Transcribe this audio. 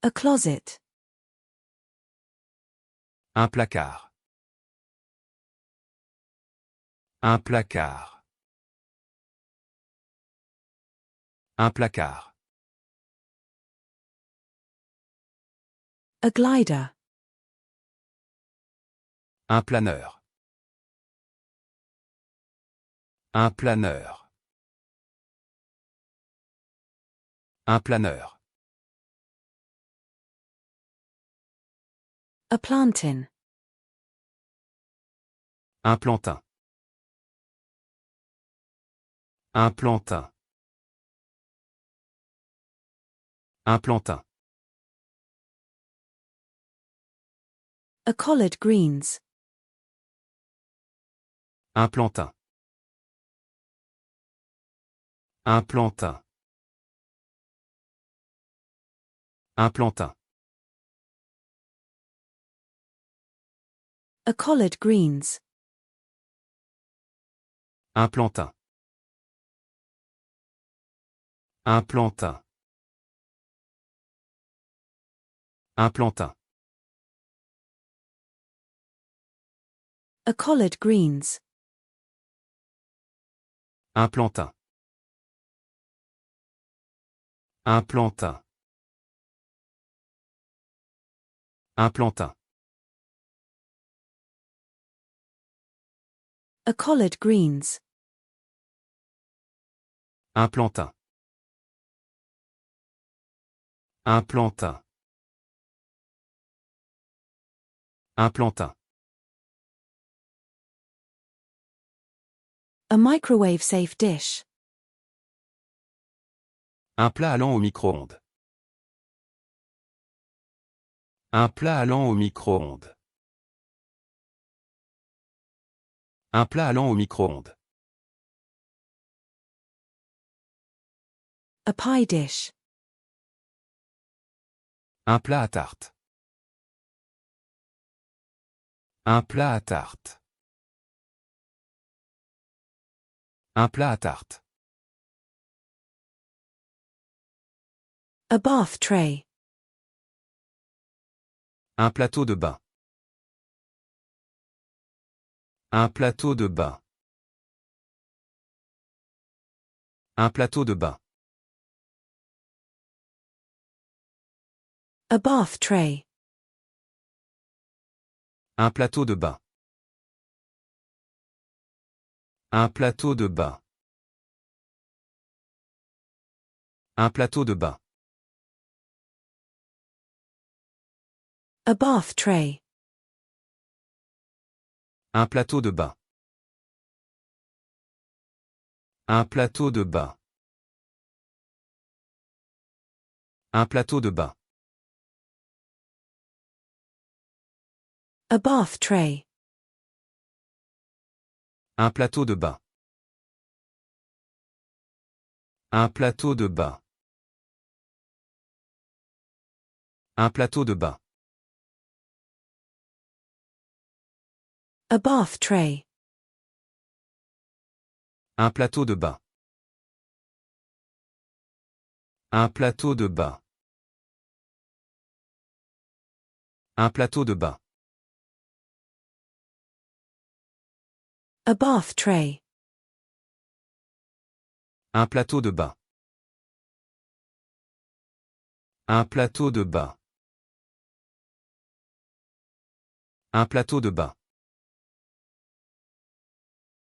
A closet. Un placard. Un placard. Un placard. A glider. Un planeur. Un planeur. Un planeur. A plantain. Un plantain. Un plantain. Un plantain. A collard greens. Un plantain. Un plantain. Un plantain. A collard greens. Un plantain. Un plantain. Un plantain. A collard greens. Un plantain. Un plantain. Un plantain. A collard greens. Un plantain. Un plantain. Un plantain. A microwave-safe dish. Un plat allant au micro-ondes. Un plat allant au micro-ondes. Un plat allant au micro-ondes. A pie dish. Un plat à tarte. Un plat à tarte. Un plat à tarte. A bath tray. Un plateau de bain. Un plateau de bain. Un plateau de bain. A bath tray. Un plateau de bain. Un plateau de bain. Un plateau de bain. A bath tray. Un plateau de bain. Un plateau de bain. Un plateau de bain. A bath tray. Un plateau de bain. Un plateau de bain. Un plateau de bain. A bath tray. Un plateau de bain. Un plateau de bain. Un plateau de bain. A bath tray. Un plateau de bain. Un plateau de bain. Un plateau de bain.